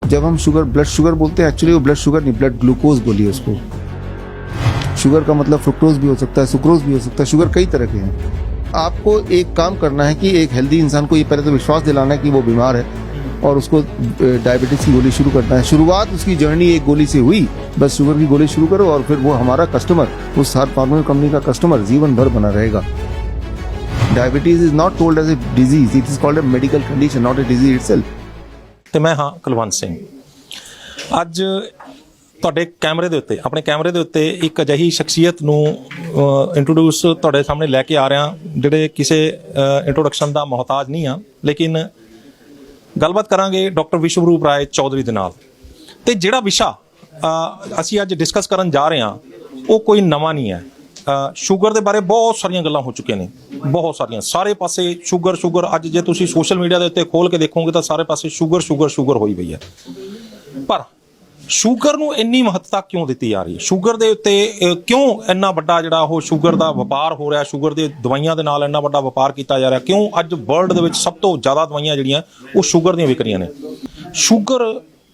जब हम sugar blood sugar बोलते हैं, एक्चुअली वो ब्लड शुगर नहीं, ब्लड ग्लूकोज बोलिए उसको। शुगर का मतलब फ्रुक्टोज भी हो सकता है, सुक्रोज भी हो सकता है, शुगर कई तरह के हैं। आपको एक काम करना है कि एक हेल्दी इंसान को ये पहले तो विश्वास दिलाना है कि वो बीमार है और उसको डायबिटीज की गोली शुरू करना है। शुरुआत उसकी जर्नी एक गोली से हुई, बस शुगर की गोली शुरू करो और फिर वो हमारा कस्टमर, उस हर फार्मा कंपनी का कस्टमर जीवन भर बना रहेगा। Diabetes is not told as a disease, it is called a medical condition, not a disease itself. ਤੇ ਮੈਂ ਹਾਂ ਕੁਲਵੰਤ ਸਿੰਘ। ਅੱਜ ਤੁਹਾਡੇ ਕੈਮਰੇ ਦੇ ਉੱਤੇ, ਆਪਣੇ ਕੈਮਰੇ ਦੇ ਉੱਤੇ ਇੱਕ ਅਜਿਹੀ ਸ਼ਖਸੀਅਤ ਨੂੰ ਇੰਟਰੋਡਿਊਸ ਤੁਹਾਡੇ ਸਾਹਮਣੇ ਲੈ ਕੇ ਆ ਰਿਹਾ, ਜਿਹੜੇ ਕਿਸੇ ਇੰਟਰੋਡਕਸ਼ਨ ਦਾ ਮੁਹਤਾਜ ਨਹੀਂ ਆ, ਲੇਕਿਨ ਗੱਲਬਾਤ ਕਰਾਂਗੇ ਡਾਕਟਰ ਵਿਸ਼ਵਰੂਪ ਰਾਏ ਚੌਧਰੀ ਦੇ ਨਾਲ। ਤੇ ਜਿਹੜਾ ਵਿਸ਼ਾ ਅਸੀਂ ਅੱਜ ਡਿਸਕਸ ਕਰਨ ਜਾ ਰਹੇ ਹਾਂ ਉਹ ਕੋਈ ਨਵਾਂ ਨਹੀਂ ਹੈ। ਸ਼ੂਗਰ ਦੇ ਬਾਰੇ ਬਹੁਤ ਸਾਰੀਆਂ ਗੱਲਾਂ ਹੋ ਚੁੱਕੀਆਂ ਨੇ, ਬਹੁਤ ਸਾਰੀਆਂ, ਸਾਰੇ ਪਾਸੇ ਸ਼ੂਗਰ ਸ਼ੂਗਰ। ਅੱਜ ਜੇ ਤੁਸੀਂ ਸੋਸ਼ਲ ਮੀਡੀਆ ਦੇ ਉੱਤੇ ਖੋਲ ਕੇ ਦੇਖੋਗੇ ਤਾਂ ਸਾਰੇ ਪਾਸੇ ਸ਼ੂਗਰ ਸ਼ੂਗਰ ਸ਼ੂਗਰ ਹੋਈ ਪਈ ਹੈ। ਪਰ ਸ਼ੂਗਰ ਨੂੰ ਇੰਨੀ ਮਹੱਤਤਾ ਕਿਉਂ ਦਿੱਤੀ ਜਾ ਰਹੀ ਹੈ? ਸ਼ੂਗਰ ਦੇ ਉੱਤੇ ਕਿਉਂ ਇੰਨਾ ਵੱਡਾ ਜਿਹੜਾ ਉਹ ਸ਼ੂਗਰ ਦਾ ਵਪਾਰ ਹੋ ਰਿਹਾ? ਸ਼ੂਗਰ ਦੇ ਦਵਾਈਆਂ ਦੇ ਨਾਲ ਇੰਨਾ ਵੱਡਾ ਵਪਾਰ ਕੀਤਾ ਜਾ ਰਿਹਾ ਕਿਉਂ? ਅੱਜ ਵਰਲਡ ਦੇ ਵਿੱਚ ਸਭ ਤੋਂ ਜ਼ਿਆਦਾ ਦਵਾਈਆਂ ਜਿਹੜੀਆਂ ਉਹ ਸ਼ੂਗਰ ਦੀਆਂ ਵਿਕ ਰਹੀਆਂ ਨੇ। ਸ਼ੂਗਰ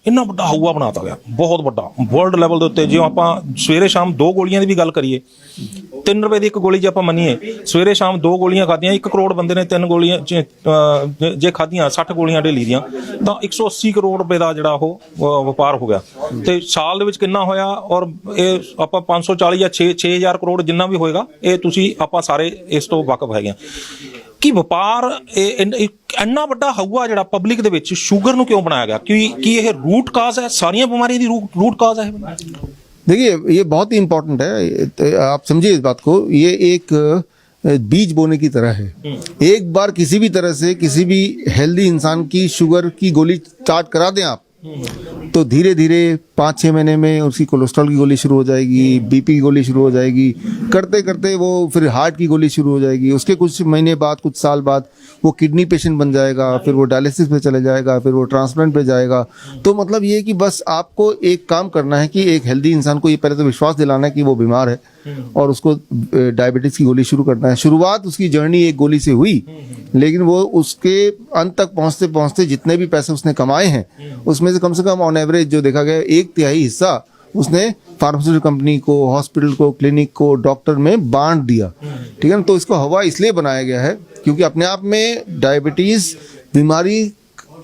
ਇੰਨਾ ਵੱਡਾ ਹਊਆ ਬਣਾਤਾ ਗਿਆ, ਬਹੁਤ ਵੱਡਾ ਵਰਲਡ ਲੈਵਲ ਦੇ ਉੱਤੇ। ਜੇ ਆਪਾਂ ਸਵੇਰੇ ਸ਼ਾਮ 2 ਗੋਲੀਆਂ ਦੀ ਵੀ ਗੱਲ ਕਰੀਏ, 3 ਰੁਪਏ ਦੀ ਇੱਕ ਗੋਲੀ ਜੇ ਆਪਾਂ ਮੰਨੀਏ, ਸਵੇਰੇ ਸ਼ਾਮ 2 ਗੋਲੀਆਂ ਖਾਧੀਆਂ, 1 ਕਰੋੜ ਬੰਦੇ ਨੇ 3 ਗੋਲੀਆਂ ਜੇ ਖਾਧੀਆਂ, 60 ਗੋਲੀਆਂ ਡੇਲੀ ਦੀਆਂ, ਤਾਂ 180 ਕਰੋੜ ਰੁਪਏ ਦਾ ਜਿਹੜਾ ਉਹ ਵਪਾਰ ਹੋ ਗਿਆ। ਤੇ ਸਾਲ ਦੇ ਵਿੱਚ ਕਿੰਨਾ ਹੋਇਆ? ਔਰ ਇਹ ਆਪਾਂ 540 ਜਾਂ 6000 ਕਰੋੜ ਜਿੰਨਾ ਵੀ ਹੋਏਗਾ, ਇਹ ਤੁਸੀਂ ਆਪਾਂ ਸਾਰੇ ਇਸ ਤੋਂ ਵਾਕਫ ਹੈਗੇ ਆ ਕਿ ਵਪਾਰ ਇੰਨਾ ਵੱਡਾ ਹਊਆ ਜਿਹੜਾ ਪਬਲਿਕ ਦੇ ਵਿੱਚ ਸ਼ੂਗਰ ਨੂੰ ਕਿਉਂ ਬਣਾਇਆ ਗਿਆ? ਕਿ ਇਹ रूट काज है, सारियां बीमारियों की रूट काज है। देखिए ये बहुत ही इम्पोर्टेंट है, आप समझिए इस बात को। ये एक बीज बोने की तरह है। एक बार किसी भी तरह से किसी भी हेल्दी इंसान की शुगर की गोली स्टार्ट करा दें आप, तो धीरे धीरे 5-6 महीने में उसकी कोलेस्ट्रॉल की गोली शुरू हो जाएगी, बीपी की गोली शुरू हो जाएगी, करते करते वो फिर हार्ट की गोली शुरू हो जाएगी। उसके कुछ महीने बाद, कुछ साल बाद वो किडनी पेशेंट बन जाएगा, फिर वो डायलिसिस पे चले जाएगा, फिर वो ट्रांसप्लांट पे जाएगा। तो मतलब ये कि बस आपको एक काम करना है कि एक हेल्दी इंसान को ये पहले तो विश्वास दिलाना है कि वो बीमार है और उसको डायबिटीज की गोली शुरू करना है। शुरुआत उसकी जर्नी एक गोली से हुई, लेकिन वो उसके अंत तक पहुंचते पहुंचते जितने भी पैसे उसने कमाए हैं उसमें से कम ऑन एवरेज जो देखा गया 1/3 हिस्सा उसने फार्मास्यूटिकल कंपनी को, हॉस्पिटल को, क्लिनिक को, डॉक्टर में बांट दिया। ठीक है ना? तो इसको हवा इसलिए बनाया गया है क्योंकि अपने आप में डायबिटीज बीमारी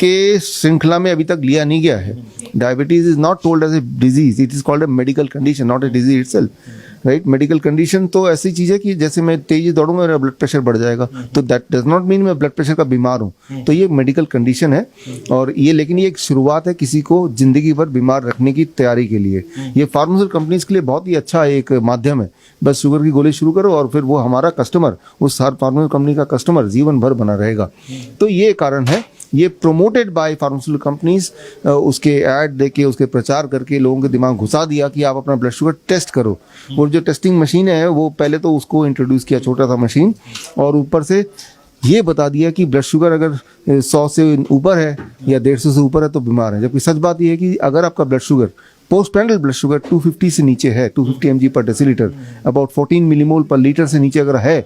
के श्रृंखला में अभी तक लिया नहीं गया है। Diabetes is not told as a disease, it is called a medical condition, not a disease itself. Right? Medical condition तो ऐसी चीज है कि जैसे मैं तेजी दौड़ूंगा मेरा ब्लड प्रेशर बढ़ जाएगा, तो दैट डज नॉट मीन मैं ब्लड प्रेशर का बीमार हूँ। तो ये मेडिकल कंडीशन है और ये, लेकिन ये एक शुरुआत है किसी को जिंदगी भर बीमार रखने की तैयारी के लिए। ये फार्मास्यूटिकल कंपनीज के लिए बहुत ही अच्छा एक माध्यम है। बस शुगर की गोली शुरू करो और फिर वो हमारा कस्टमर, उस हर फार्मास्यूटिकल कंपनी का कस्टमर जीवन भर बना रहेगा। तो ये कारण है, ये प्रोमोटेड बाय फार्मास्यूटिकल कंपनीज। उसके ऐड देके, उसके प्रचार करके लोगों के दिमाग घुसा दिया कि आप अपना ब्लड शुगर टेस्ट करो। और जो टेस्टिंग मशीन है वो पहले तो उसको इंट्रोड्यूस किया, छोटा सा मशीन, और ऊपर से ये बता दिया कि ब्लड शुगर अगर 100 से ऊपर है या 150 से ऊपर है तो बीमार है। जबकि सच बात यह है कि अगर आपका blood sugar, post prandial blood sugar 250 से नीचे है, 250 mg per decilitre, about 14 millimole per litre से नीचे अगर है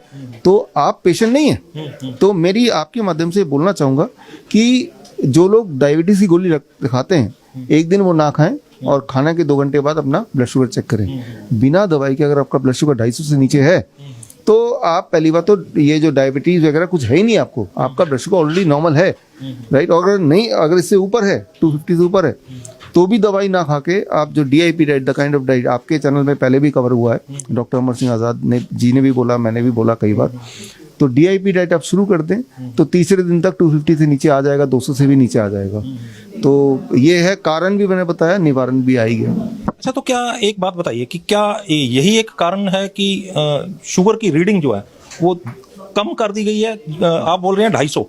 तो आप पेशेंट नहीं है। तो मेरी आपके माध्यम से बोलना चाहूँगा कि जो लोग डायबिटीज की गोली खाते हैं, एक दिन वो ना खाएं और खाने के 2 घंटे बाद अपना ब्लड शुगर चेक करें। बिना दवाई के अगर आपका ब्लड शुगर 250 से नीचे है तो आप पहली बात तो ये जो डायबिटीज वगैरह कुछ है ही नहीं आपको, आपका ब्लड शुगर ऑलरेडी नॉर्मल है। राइट? और अगर नहीं, अगर इससे ऊपर है, 250 से ऊपर है, तो भी दवाई ना खा के आप जो DIP diet, the kind of diet, आपके चैनल में पहले भी कवर हुआ है, डॉक्टर अमर सिंह आज़ाद ने जी ने भी बोला, मैंने भी बोला कई बार। तो DIP डाइट आप शुरू कर दें तो तीसरे दिन तक 250 से नीचे आ जाएगा, 200 से भी नीचे आ जाएगा। तो ये है कारण भी मैंने बताया, निवारण भी आ ही गया। अच्छा, तो क्या एक बात बताइए कि क्या यही एक कारण है कि शुगर की रीडिंग जो है वो कम कर दी गई है? आप बोल रहे हैं 250,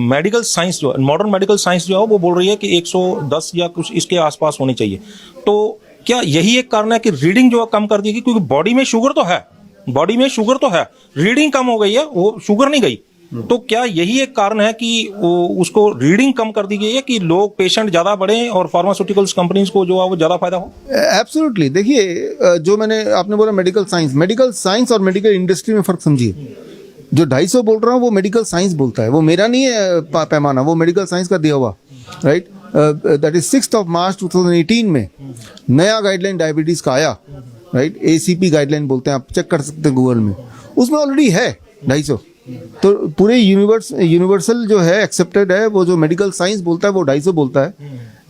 मेडिकल साइंस जो मॉडर्न मेडिकल साइंस जो है वो बोल रही है कि 110 या कुछ इसके आसपास होनी चाहिए। तो क्या यही एक कारण है कि रीडिंग जो है कम कर दी गई? क्योंकि बॉडी में शुगर तो है, बॉडी में शुगर तो है, रीडिंग कम हो गई है, वो शुगर नहीं गई। तो क्या यही एक कारण है कि उसको रीडिंग कम कर दी गई है कि लोग, पेशेंट ज्यादा बढ़े और फार्मास्यूटिकल्स कंपनीज को जो है वो ज्यादा फायदा हो? एब्सोल्युटली। देखिए, जो आपने बोला मेडिकल साइंस और मेडिकल इंडस्ट्री में फर्क समझिए। जो 250 बोल रहा हूँ वो मेडिकल साइंस बोलता है, वो मेरा नहीं है पैमाना, वो मेडिकल साइंस का दिया हुआ। राइट? दैट इज 6 मार्च 2018 में नया गाइडलाइन डायबिटीज का आया, राइट, ACP गाइडलाइन बोलते हैं, आप चेक कर सकते हैं गूगल में, उसमें ऑलरेडी है 250। तो पूरे यूनिवर्सल जो है एक्सेप्टेड है, वो जो मेडिकल साइंस बोलता है वो 250 बोलता है,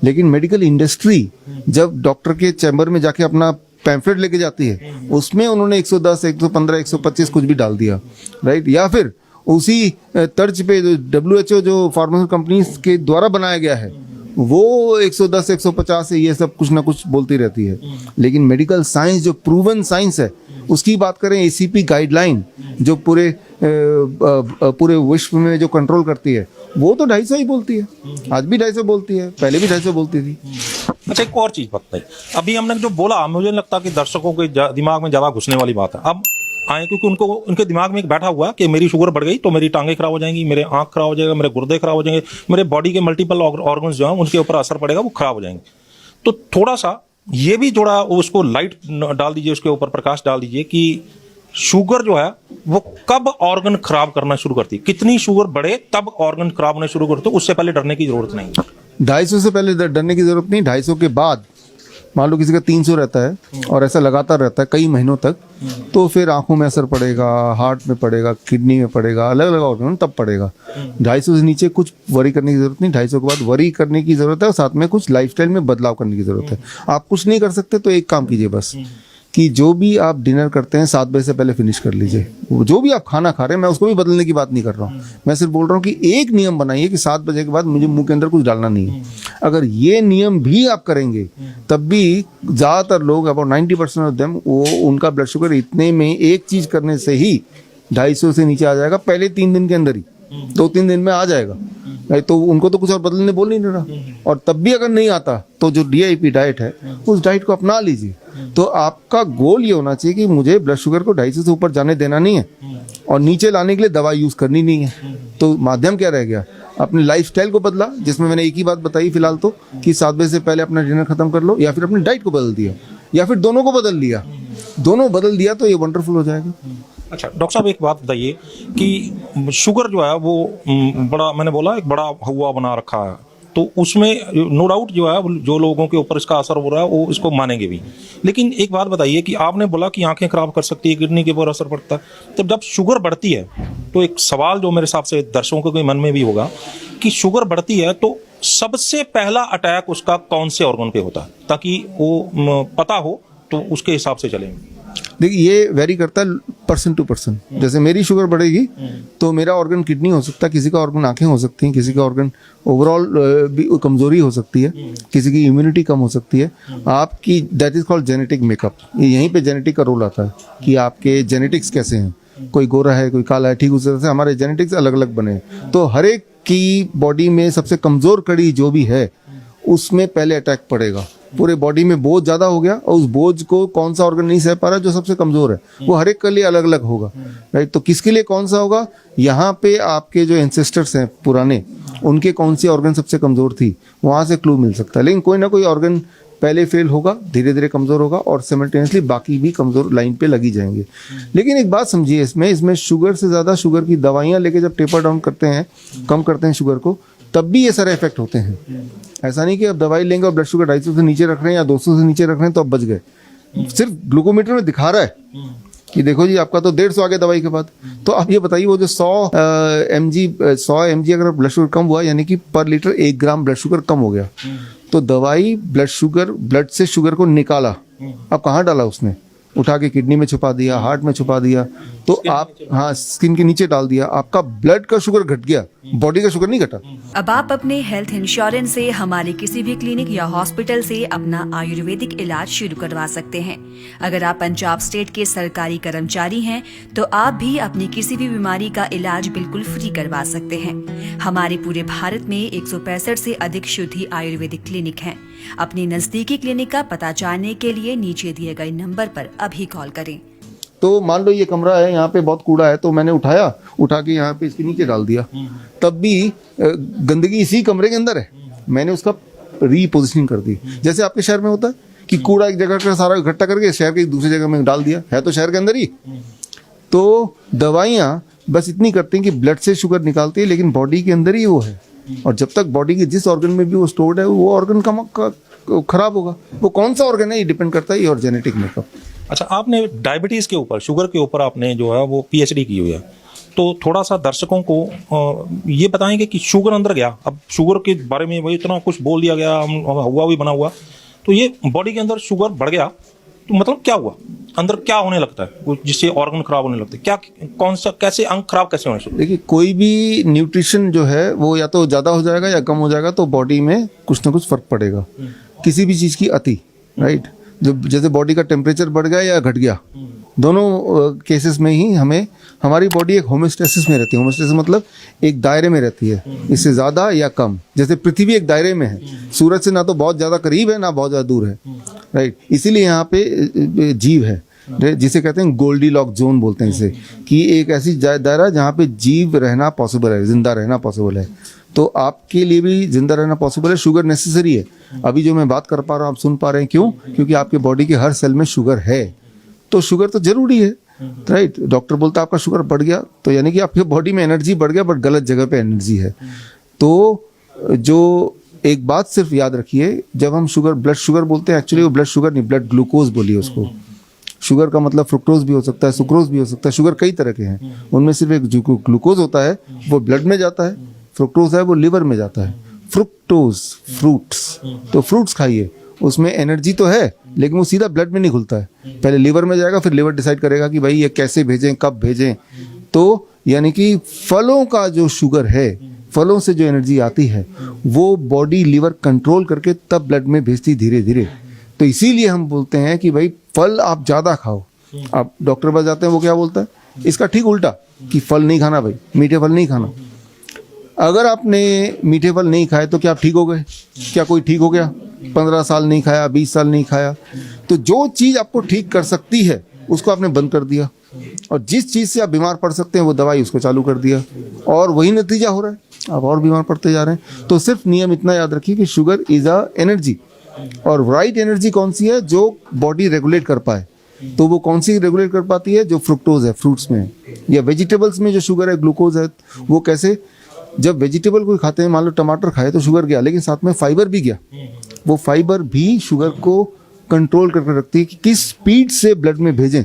लेकिन मेडिकल इंडस्ट्री जब डॉक्टर के चैम्बर में जाके अपना पैम्फलेट लेके जाती है उसमें उन्होंने 110, 115, 125 कुछ भी डाल दिया, राइट। या फिर उसी तर्ज पे जो WHO जो फार्मास्यूटिकल कंपनीज के द्वारा बनाया गया है वो 110, 150 से ये सब कुछ ना कुछ बोलती रहती है, लेकिन मेडिकल साइंस जो प्रूवन साइंस है उसकी बात करें, ACP गाइडलाइन जो पूरे विश्व में जो कंट्रोल करती है वो तो 250 ही बोलती है, आज भी 250 बोलती है, पहले भी 250 बोलती थी। अच्छा, एक और चीज बताइए, अभी हमने जो बोला मुझे लगता है कि दर्शकों के दिमाग में ज्यादा घुसने वाली बात है। अब आए क्योंकि उनके दिमाग में एक बैठा हुआ कि मेरी शुगर बढ़ गई तो मेरी टांगें खराब हो जाएंगी, मेरे आंख खराब हो जाएगा, मेरे गुर्दे खराब हो जाएंगे, मेरे बॉडी के मल्टीपल ऑर्गन्स जो हैं उनके ऊपर असर पड़ेगा, वो खराब हो जाएंगे। तो थोड़ा सा ये भी थोड़ा उसको लाइट डाल दीजिए, उसके ऊपर प्रकाश डाल दीजिए कि शुगर जो है वो कब ऑर्गन खराब करना शुरू करती है, कितनी शुगर बढ़े तब ऑर्गन खराब होना शुरू करते, उससे पहले डरने की जरूरत नहीं। 250 से पहले डरने की जरूरत नहीं, 250 के बाद मान लो किसी का 300 रहता है और ऐसा लगातार रहता है कई महीनों तक, तो फिर आंखों में असर पड़ेगा, हार्ट में पड़ेगा, किडनी में पड़ेगा, अलग अलग ऑर्गन तब पड़ेगा। 250 से नीचे कुछ वरी करने की जरूरत नहीं, 250 के बाद वरी करने की जरूरत है और साथ में कुछ लाइफस्टाइल में बदलाव करने की जरूरत है। आप कुछ नहीं कर सकते तो एक काम कीजिए बस कि जो भी आप डिनर करते हैं 7 बजे से पहले फिनिश कर लीजिए। जो भी आप खाना खा रहे हैं, मैं उसको भी बदलने की बात नहीं कर रहा हूँ, मैं सिर्फ बोल रहा हूँ कि एक नियम बनाइए कि 7 बजे के बाद मुझे मुंह के अंदर कुछ डालना नहीं है। अगर ये नियम भी आप करेंगे तब भी ज़्यादातर लोग, अबाउट 90% ऑफ देम, वो उनका ब्लड शुगर इतने में एक चीज़ करने से ही 250 से नीचे आ जाएगा, पहले 3 दिन के अंदर ही, 2-3 दिन में आ जाएगा। तो उनको तो कुछ और बदलने बोल नहीं रहा, और तब भी अगर नहीं आता तो जो DIP डाइट है उस डाइट को अपना लीजिए। तो आपका गोल ये होना चाहिए कि मुझे ब्लड शुगर को 250 से ऊपर जाने देना नहीं है और नीचे लाने के लिए दवा यूज करनी नहीं है। तो माध्यम क्या रह गया, अपने लाइफस्टाइल को बदला, जिसमें मैंने एक ही बात बताई फिलहाल तो कि 7 बजे से पहले अपना डिनर खत्म कर लो, या फिर अपनी डाइट को बदल दिया, या फिर दोनों को बदल लिया, दोनों बदल दिया तो ये वंडरफुल हो जाएगा। अच्छा डॉक्टर साहब, एक बात बताइए कि शुगर जो है वो बड़ा, मैंने बोला एक बड़ा हुआ बना रखा है, तो उसमें नो डाउट जो है जो लोगों के ऊपर इसका असर हो रहा है वो इसको मानेंगे भी, लेकिन एक बात बताइए कि आपने बोला कि आंखें खराब कर सकती है, किडनी के ऊपर असर पड़ता है, तो जब शुगर बढ़ती है तो एक सवाल जो मेरे हिसाब से दर्शकों के मन में भी होगा कि शुगर बढ़ती है तो सबसे पहला अटैक उसका कौन से ऑर्गन पे होता है, ताकि वो पता हो तो उसके हिसाब से चलेंगे। देखिए ये वेरी करता है पर्सन टू पर्सन। जैसे मेरी शुगर बढ़ेगी तो मेरा ऑर्गन किडनी हो सकता है, किसी का ऑर्गन आंखें हो सकती हैं, किसी का ऑर्गन ओवरऑल भी कमजोरी हो सकती है, किसी की इम्यूनिटी कम हो सकती है। आपकी that is called genetic makeup. यहीं पे जेनेटिक का रोल आता है कि आपके जेनेटिक्स कैसे हैं, कोई गोरा है कोई काला है, ठीक उसी तरह से हमारे जेनेटिक्स अलग अलग बने हैं। तो हर एक की बॉडी में सबसे कमजोर कड़ी जो भी है उसमें पहले अटैक पड़ेगा। पूरे बॉडी में बोझ ज्यादा हो गया और उस बोझ को कौन सा ऑर्गन नहीं सह पा रहा, जो सबसे कमजोर है, वो हर एक के लिए अलग अलग होगा, राइट। तो किसके लिए कौन सा होगा, यहाँ पे आपके जो एंसेस्टर्स हैं पुराने, उनके कौन सी ऑर्गन सबसे कमजोर थी, वहां से क्लू मिल सकता है। लेकिन कोई ना कोई ऑर्गन पहले फेल होगा, धीरे धीरे कमजोर होगा और सिमल्टेनियसली बाकी भी कमजोर लाइन पे लगी जाएंगे। लेकिन एक बात समझिए, इसमें शुगर से ज्यादा शुगर की दवाइयां लेके जब टेपर डाउन करते हैं, कम करते हैं शुगर को, तब भी ये सारे इफेक्ट होते हैं। ऐसा नहीं कि अब दवाई लेंगे और ब्लड शुगर 250 से नीचे रख रहे हैं या 200 से नीचे रख रहे हैं तो अब बच गए। सिर्फ ग्लूकोमीटर में दिखा रहा है कि देखो जी आपका तो 150 आ गया दवाई के बाद। तो आप ये बताइए वो जो 100 mg अगर ब्लड शुगर कम हुआ, यानी कि पर लीटर 1 ग्राम ब्लड शुगर कम हो गया, तो दवाई ब्लड से शुगर को निकाला, अब कहाँ डाला उसने, उठा के किडनी में छुपा दिया, हार्ट में छुपा दिया, तो आप हाँ स्किन के नीचे डाल दिया, आपका ब्लड का शुगर घट गया, बॉडी का शुगर नहीं घटा। अब आप अपने हेल्थ इंश्योरेंस से हमारे किसी भी क्लिनिक या हॉस्पिटल से अपना आयुर्वेदिक इलाज शुरू करवा सकते हैं। अगर आप पंजाब स्टेट के सरकारी कर्मचारी हैं तो आप भी अपनी किसी भी बीमारी का इलाज बिल्कुल फ्री करवा सकते हैं। हमारे पूरे भारत में 165 से अधिक शुद्धि आयुर्वेदिक क्लिनिक हैं। अपने नजदीकी क्लिनिक का पता जानने के लिए नीचे दिए गए नंबर पर अभी कॉल करें। तो मान लो ये कमरा है, यहाँ पे बहुत कूड़ा है, तो मैंने उठा के यहाँ पे इसके नीचे डाल दिया, तब भी गंदगी इसी कमरे के अंदर है, मैंने उसका रीपोजिशनिंग कर दी। जैसे आपके शहर में होता है कि कूड़ा एक जगह का सारा इकट्ठा करके शहर के दूसरी जगह में डाल दिया, है तो शहर के अंदर ही। तो दवाइयाँ बस इतनी करती हैं कि ब्लड से शुगर निकालती है, लेकिन बॉडी के अंदर ही वो है, और जब तक बॉडी के जिस ऑर्गन में भी वो स्टोर्ड है वो ऑर्गन का खराब होगा। वो कौन सा ऑर्गन है ये डिपेंड करता है योर जेनेटिक मेकअप। अच्छा, आपने डायबिटीज के ऊपर, शुगर के ऊपर आपने जो है वो पीएचडी की हुई है, तो थोड़ा सा दर्शकों को ये बताएंगे कि शुगर अंदर गया, अब शुगर के बारे में वही इतना कुछ बोल दिया गया, हुआ भी बना हुआ, तो ये बॉडी के अंदर शुगर बढ़ गया तो मतलब क्या हुआ, अंदर क्या होने लगता है जिससे ऑर्गन खराब होने लगते हैं, क्या कौन सा कैसे अंग खराब कैसे होने लगते? देखिए, कोई भी न्यूट्रिशन जो है वो या तो ज़्यादा हो जाएगा या कम हो जाएगा, तो बॉडी में कुछ ना कुछ फर्क पड़ेगा। किसी भी चीज़ की अति, राइट, जो जैसे बॉडी का टेम्परेचर बढ़ गया या घट गया, दोनों केसेस में ही हमें हमारी बॉडी एक होमोस्टेसिस में रहती है। होमोस्टेसिस मतलब एक दायरे में रहती है, इससे ज़्यादा या कम। जैसे पृथ्वी एक दायरे में है, सूरज से ना तो बहुत ज़्यादा करीब है ना बहुत ज़्यादा दूर है, राइट। इसीलिए यहाँ पे जीव है जिसे कहते हैं गोल्डीलॉक जोन बोलते हैं इसे, कि एक ऐसी दायरा जहाँ पे जीव रहना पॉसिबल है, जिंदा रहना पॉसिबल है। तो आपके लिए भी जिंदा रहना पॉसिबल है, शुगर नेसेसरी है। अभी जो मैं बात कर पा रहा हूँ आप सुन पा रहे हैं, क्यों? क्योंकि आपके बॉडी के हर सेल में शुगर है, तो शुगर तो जरूरी है, राइट। डॉक्टर बोलता है आपका शुगर बढ़ गया, तो यानी कि आपके बॉडी में एनर्जी बढ़ गया, बट गलत जगह पे एनर्जी है। तो जो एक बात सिर्फ याद रखिए, जब हम शुगर, ब्लड शुगर बोलते हैं, एक्चुअली वो ब्लड शुगर नहीं, ब्लड ग्लूकोज बोलिए उसको। शुगर का मतलब फ्रुक्टोज भी हो सकता है, सुक्रोज भी हो सकता है। शुगर कई तरह के हैं, उनमें सिर्फ एक जो ग्लूकोज होता है वो ब्लड में जाता है, फ्रुक्टोज है वो लिवर में जाता है। फ्रुक्टोज फ्रूट्स, तो फ्रूट्स खाइए, उसमें एनर्जी तो है लेकिन वो सीधा ब्लड में नहीं घुलता है, पहले लिवर में जाएगा, फिर लिवर डिसाइड करेगा कि भाई ये कैसे भेजें, कब भेजें। तो यानी कि फलों का जो शुगर है, फलों से जो एनर्जी आती है वो बॉडी लिवर कंट्रोल करके तब ब्लड में भेजती धीरे धीरे। तो इसीलिए हम बोलते हैं कि भाई फल आप ज़्यादा खाओ। आप डॉक्टर पास जाते हैं, वो क्या बोलता है? इसका ठीक उल्टा, कि फल नहीं खाना भाई, मीठे फल नहीं खाना। अगर आपने मीठे फल नहीं खाए तो क्या आप ठीक हो गए? क्या कोई ठीक हो गया? 15 साल नहीं खाया, 20 साल नहीं खाया, तो जो चीज़ आपको ठीक कर सकती है उसको आपने बंद कर दिया, और जिस चीज़ से आप बीमार पड़ सकते हैं वो दवाई उसको चालू कर दिया, और वही नतीजा हो रहा है, आप और बीमार पड़ते जा रहे हैं। तो सिर्फ नियम इतना याद रखिए कि शुगर इज़ अ एनर्जी, और राइट एनर्जी कौन सी है? जो बॉडी रेगुलेट कर पाए। तो वो कौन सी रेगुलेट कर पाती है? जो फ्रुक्टोज है फ्रूट्स में, या वेजिटेबल्स में जो शुगर है, ग्लूकोज है। वो कैसे? जब वेजिटेबल कोई खाते हैं, मान लो टमाटर खाए तो शुगर गया, लेकिन साथ में फाइबर भी गया। वो फाइबर भी शुगर को कंट्रोल करके रखती है कि किस स्पीड से ब्लड में भेजें,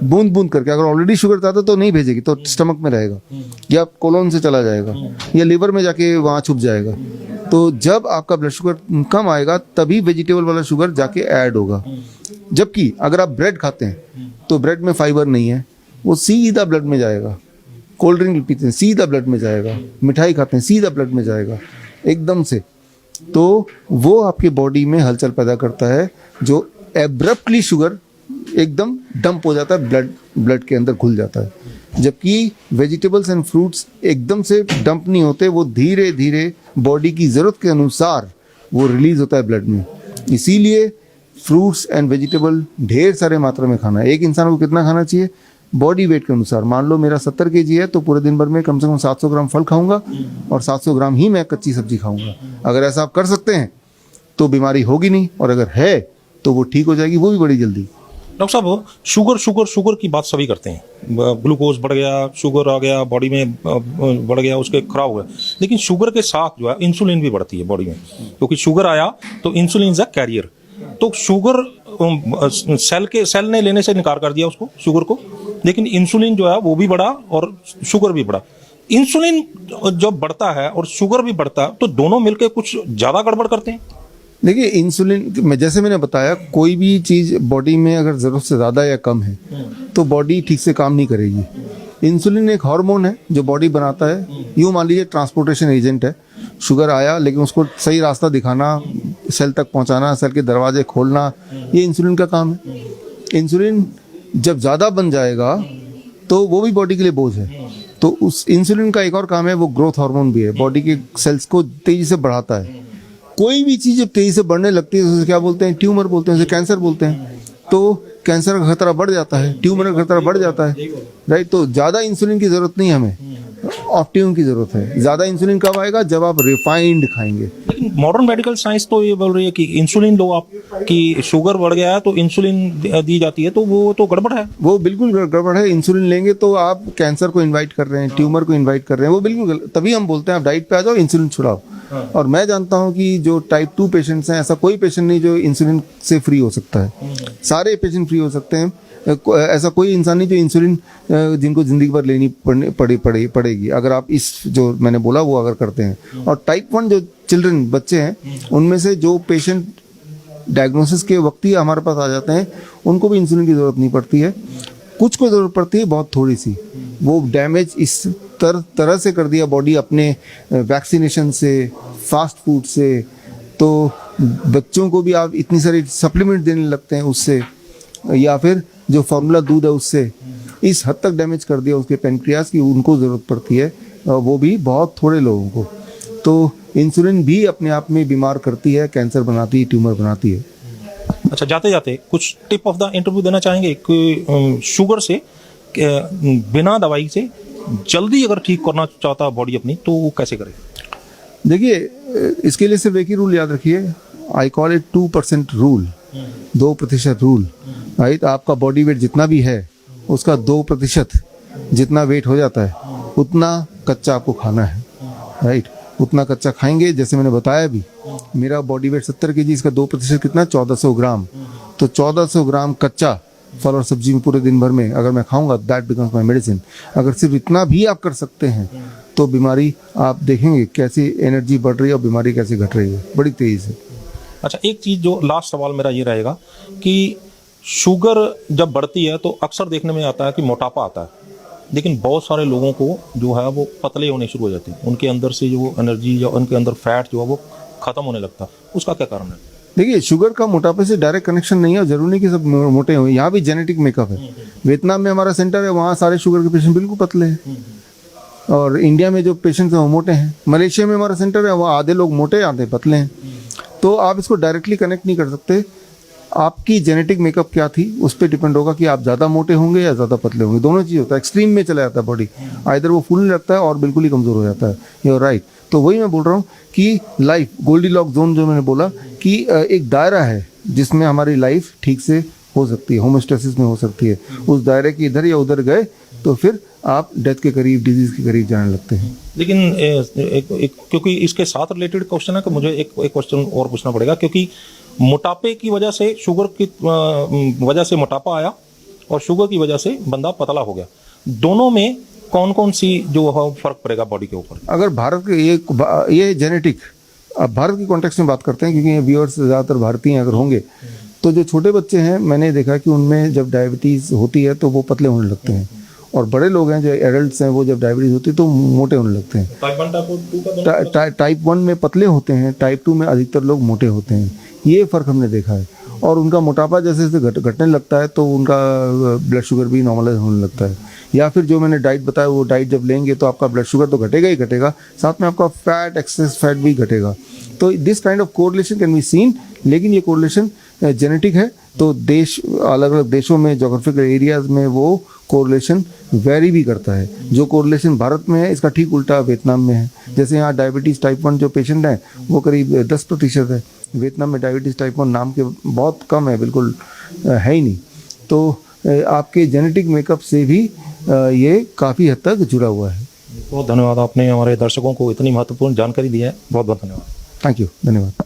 बूंद बूंद करके। अगर ऑलरेडी शुगर ज़्यादा तो नहीं भेजेगी, तो स्टमक में रहेगा, या कोलोन से चला जाएगा, या लिवर में जाके वहाँ छुप जाएगा। तो जब आपका ब्लड शुगर कम आएगा तभी वेजिटेबल वाला शुगर जाके ऐड होगा। जबकि अगर आप ब्रेड खाते हैं तो ब्रेड में फाइबर नहीं है, वो सीधा ब्लड में जाएगा। कोल्ड ड्रिंक पीते हैं, सीधा ब्लड में जाएगा। मिठाई खाते हैं, सीधा ब्लड में जाएगा एकदम से। तो वो आपके बॉडी में हलचल पैदा करता है, जो एब्रप्टली शुगर एकदम डंप हो जाता है, ब्लड के अंदर घुल जाता है। जबकि वेजिटेबल्स एंड फ्रूट्स एकदम से डंप नहीं होते, वो धीरे धीरे बॉडी की ज़रूरत के अनुसार वो रिलीज होता है ब्लड में। इसीलिए फ्रूट्स एंड वेजिटेबल ढेर सारे मात्रा में खाना है। एक इंसान को कितना खाना चाहिए? बॉडी वेट के अनुसार। मान लो मेरा 70 kg है, तो पूरे दिन भर में कम से कम 700 ग्राम फल खाऊंगा और 700 ग्राम ही मैं कच्ची सब्जी खाऊंगा। अगर ऐसा आप कर सकते हैं तो बीमारी होगी नहीं, और अगर है तो वो ठीक हो जाएगी, वो भी बड़ी जल्दी। डॉक्टर साहब, शुगर की बात सभी करते हैं, ग्लूकोज बढ़ गया, शुगर आ गया, बॉडी में बढ़ गया, उसके खराब हो गया। लेकिन शुगर के साथ जो है इंसुलिन भी बढ़ती है बॉडी में, क्योंकि शुगर आया तो इंसुलिन इज अ कैरियर। तो शुगर सेल ने लेने से इनकार कर दिया उसको, शुगर को, लेकिन इंसुलिन जो है वो भी बढ़ा और शुगर भी बढ़ा। इंसुलिन जब बढ़ता है और शुगर भी बढ़ता है, तो दोनों मिलकर कुछ ज्यादा गड़बड़ करते हैं। देखिए, इंसुलिन जैसे मैंने बताया, कोई भी चीज़ बॉडी में अगर ज़रूरत से ज़्यादा या कम है तो बॉडी ठीक से काम नहीं करेगी। इंसुलिन एक हार्मोन है जो बॉडी बनाता है, यूँ मान लीजिए ट्रांसपोर्टेशन एजेंट है। शुगर आया, लेकिन उसको सही रास्ता दिखाना, सेल तक पहुंचाना, सेल के दरवाजे खोलना, ये इंसुलिन का काम है। इंसुलिन जब ज़्यादा बन जाएगा तो वो भी बॉडी के लिए बोझ है। तो उस इंसुलिन का एक और काम है, वो ग्रोथ हार्मोन भी है, बॉडी के सेल्स को तेज़ी से बढ़ाता है। कोई भी चीज़ जब तेज़ी से बढ़ने लगती है तो उसे क्या बोलते हैं? ट्यूमर बोलते हैं, उसे कैंसर बोलते हैं। तो कैंसर का खतरा बढ़ जाता है, ट्यूमर का खतरा बढ़ जाता है, राइट। तो ज़्यादा इंसुलिन की ज़रूरत नहीं हमें, ऑप्टिमम की जरूरत है। ज्यादा इंसुलिन कब आएगा? जब आप रिफाइंड खाएंगे। लेकिन मॉडर्न मेडिकल साइंस तो ये बोल रही है कि इंसुलिन लो आप, कि शुगर बढ़ गया है तो इंसुलिन दी जाती है, तो वो तो गड़बड़ है। वो बिल्कुल गड़बड़ है। इंसुलिन लेंगे तो आप कैंसर को इनवाइट कर रहे हैं, ट्यूमर को इनवाइट कर रहे हैं, वो बिल्कुल तभी हम बोलते हैं आप डाइट पे आ जाओ, इंसुलिन छुड़ाओ। और मैं जानता हूं कि जो टाइप 2 पेशेंट्स हैं, ऐसा कोई पेशेंट नहीं जो इंसुलिन से फ्री हो सकता है। सारे पेशेंट फ्री हो सकते हैं। ऐसा कोई इंसान नहीं जो इंसुलिन जिनको जिंदगी भर लेनी पड़ेगी अगर आप इस जो मैंने बोला वो अगर करते हैं। और टाइप 1 जो चिल्ड्रन बच्चे हैं, उनमें से जो पेशेंट डायग्नोसिस के वक्त ही हमारे पास आ जाते हैं, उनको भी इंसुलिन की जरूरत नहीं पड़ती है। कुछ को जरूरत पड़ती है, बहुत थोड़ी सी। वो डैमेज इस तरह से कर दिया बॉडी अपने वैक्सीनेशन से, फास्ट फूड से, तो बच्चों को भी आप इतनी सारी सप्लीमेंट देने लगते हैं उससे, या फिर जो फार्मूला दूध है उससे इस हद तक डैमेज कर दिया उसके पेनक्रियास की उनको ज़रूरत पड़ती है, वो भी बहुत थोड़े लोगों को। तो इंसुलिन भी अपने आप में बीमार करती है, कैंसर बनाती है, ट्यूमर बनाती है। अच्छा, जाते जाते कुछ टिप ऑफ द इंटरव्यू देना चाहेंगे कि शुगर से बिना दवाई से जल्दी अगर ठीक करना चाहता है बॉडी अपनी, तो वो कैसे करे? देखिए, इसके लिए सिर्फ एक ही रूल याद रखिए, I call it 2% rule, 2% rule. Right, आपका बॉडी वेट जितना भी है उसका 2% जितना वेट हो जाता है उतना कच्चा आपको खाना है। राइट, उतना कच्चा खाएंगे। जैसे मैंने बताया भी, मेरा बॉडी वेट 70 kg, इसका 2% कितना, 1400 ग्राम। तो 1400 ग्राम कच्चा फल और सब्जी में पूरे दिन भर में अगर मैं खाऊंगा, दैट बिकम्स माई मेडिसिन। अगर सिर्फ इतना भी आप कर सकते हैं तो बीमारी आप देखेंगे कैसी एनर्जी बढ़ रही है और बीमारी कैसे घट रही है बड़ी तेजी से। अच्छा, एक चीज जो लास्ट सवाल मेरा ये रहेगा कि शुगर जब बढ़ती है तो अक्सर देखने में आता है कि मोटापा आता है, लेकिन बहुत सारे लोगों को जो है वो पतले होने शुरू हो जाते हैं, उनके अंदर से जो एनर्जी या उनके अंदर फैट जो है वो खत्म होने लगता है। उसका क्या कारण है? देखिए, शुगर का मोटापे से डायरेक्ट कनेक्शन नहीं है और जरूरी नहीं कि सब मोटे हों। यहाँ भी जेनेटिक मेकअप है। वियतनाम में हमारा सेंटर है, वहाँ सारे शुगर के पेशेंट बिल्कुल पतले हैं, और इंडिया में जो पेशेंट्स हैं वो मोटे हैं। मलेशिया में हमारा सेंटर है, वहाँ आधे लोग मोटे, आधे पतले हैं। तो आप इसको डायरेक्टली कनेक्ट नहीं कर सकते। आपकी जेनेटिक मेकअप क्या थी उस पर डिपेंड होगा कि आप ज़्यादा मोटे होंगे या ज़्यादा पतले होंगे। दोनों चीज़ होता है, एक्सट्रीम में चला जाता है बॉडी, आइदर वो फूलने लगता है और बिल्कुल ही कमज़ोर हो जाता है। You right. तो वही मैं बोल रहा हूँ कि लाइफ गोल्डीलॉक जोन, जो मैंने बोला कि एक दायरा है जिसमें हमारी लाइफ ठीक से हो सकती है, होमोस्टेसिस में हो सकती है। उस दायरे के इधर या उधर गए तो फिर आप डेथ के करीब, डिजीज के करीब जाने लगते हैं। लेकिन क्योंकि इसके साथ रिलेटेड क्वेश्चन है कि मुझे एक क्वेश्चन और पूछना पड़ेगा, क्योंकि मोटापे की वजह से, शुगर की वजह से मोटापा आया और शुगर की वजह से बंदा पतला हो गया, दोनों में कौन कौन सी जो है फर्क पड़ेगा बॉडी के ऊपर? अगर भारत के ये जेनेटिक, अब भारत की कॉन्टेक्स्ट में बात करते हैं क्योंकि ये व्यूअर्स ज़्यादातर भारतीय अगर होंगे, तो जो छोटे बच्चे हैं मैंने देखा कि उनमें जब डायबिटीज़ होती है तो वो पतले होने लगते हैं, और बड़े लोग हैं जो एडल्ट्स हैं वो जब डायबिटीज़ होती है तो मोटे होने लगते हैं। टाइप 1 में पतले होते हैं, टाइप 2 में अधिकतर लोग मोटे होते हैं। ये फ़र्क हमने देखा है। और उनका मोटापा जैसे जैसे घटने लगता है तो उनका ब्लड शुगर भी नॉर्मलाइज होने लगता है। या फिर जो मैंने डाइट बताया वो डाइट जब लेंगे तो आपका ब्लड शुगर तो घटेगा ही घटेगा, साथ में आपका फैट, एक्सेस फैट भी घटेगा। तो this kind of correlation can be seen, लेकिन ये कोरिलेशन जेनेटिक है। तो देश, अलग अलग देशों में, जोग्राफिकल एरियाज में वो कोरिलेशन वेरी भी करता है। जो कोरिलेशन भारत में है इसका ठीक उल्टा वियतनाम में है। जैसे यहाँ डायबिटीज़ टाइप 1 जो पेशेंट हैं वो करीब 10% है, वियतनाम में डायबिटीज़ टाइप 1 नाम के बहुत कम है, बिल्कुल है ही नहीं। तो आपके जेनेटिक मेकअप से भी ये काफ़ी हद तक जुड़ा हुआ है। बहुत धन्यवाद, आपने हमारे दर्शकों को इतनी महत्वपूर्ण जानकारी दी है। बहुत बहुत धन्यवाद। थैंक यू, धन्यवाद।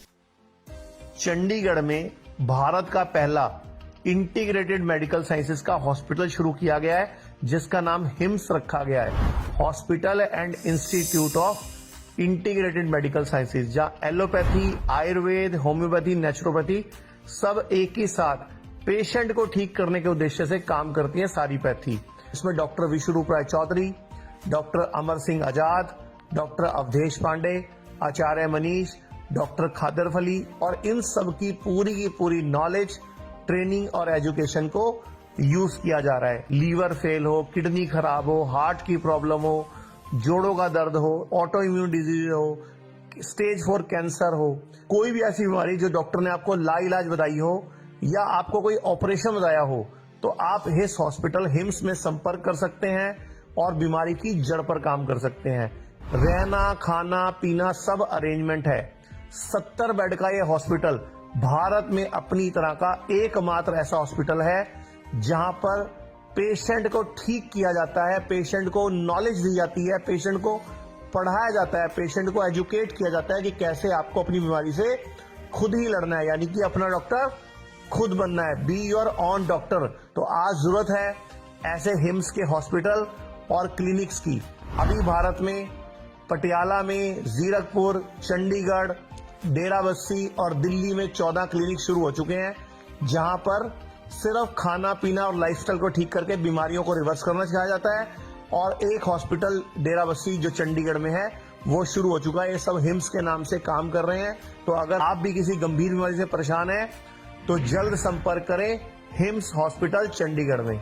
चंडीगढ़ में भारत का पहला इंटीग्रेटेड मेडिकल साइंसेज का हॉस्पिटल शुरू किया गया है, जिसका नाम हिम्स रखा गया है, hospital and institute of integrated medical sciences, जहां एलोपैथी, आयुर्वेद, होम्योपैथी, नेचुरोपैथी सब एक ही साथ पेशेंट को ठीक करने के उद्देश्य से काम करती है सारी पैथी। इसमें डॉक्टर विश्वरूप राय चौधरी, डॉक्टर अमर सिंह आजाद, डॉक्टर अवधेश पांडे, आचार्य मनीष, डॉक्टर खादर फली, और इन सब की पूरी नॉलेज, ट्रेनिंग और एजुकेशन को यूज किया जा रहा है। लीवर फेल हो, किडनी खराब हो, हार्ट की प्रॉब्लम हो, जोड़ों का दर्द हो, ऑटो इम्यून डिजीज हो, स्टेज 4 कैंसर हो, कोई भी ऐसी बीमारी जो डॉक्टर ने आपको लाइलाज बताई हो या आपको कोई ऑपरेशन बताया हो, तो आप हिस हॉस्पिटल हिम्स में संपर्क कर सकते हैं और बीमारी की जड़ पर काम कर सकते हैं। रहना, खाना, पीना सब अरेंजमेंट है। 70 बेड का ये हॉस्पिटल भारत में अपनी तरह का एकमात्र ऐसा हॉस्पिटल है जहां पर पेशेंट को ठीक किया जाता है, पेशेंट को नॉलेज दी जाती है, पेशेंट को पढ़ाया जाता है, पेशेंट को एजुकेट किया जाता है कि कैसे आपको अपनी बीमारी से खुद ही लड़ना है, यानी कि अपना डॉक्टर खुद बनना है। Be your on doctor. तो आज जरूरत है ऐसे हिम्स के हॉस्पिटल और क्लिनिक्स की। अभी भारत में पटियाला में, जीरकपुर, चंडीगढ़, डेराबस्सी और दिल्ली में 14 क्लिनिक शुरू हो चुके हैं जहां पर सिर्फ खाना पीना और लाइफस्टाइल को ठीक करके बीमारियों को रिवर्स करना सिखाया जाता है। और एक हॉस्पिटल डेराबस्सी जो चंडीगढ़ में है वो शुरू हो चुका है। ये सब हिम्स के नाम से काम कर रहे हैं। तो अगर आप भी किसी गंभीर बीमारी से परेशान हैं तो जल्द संपर्क करें हिम्स हॉस्पिटल चंडीगढ़ में।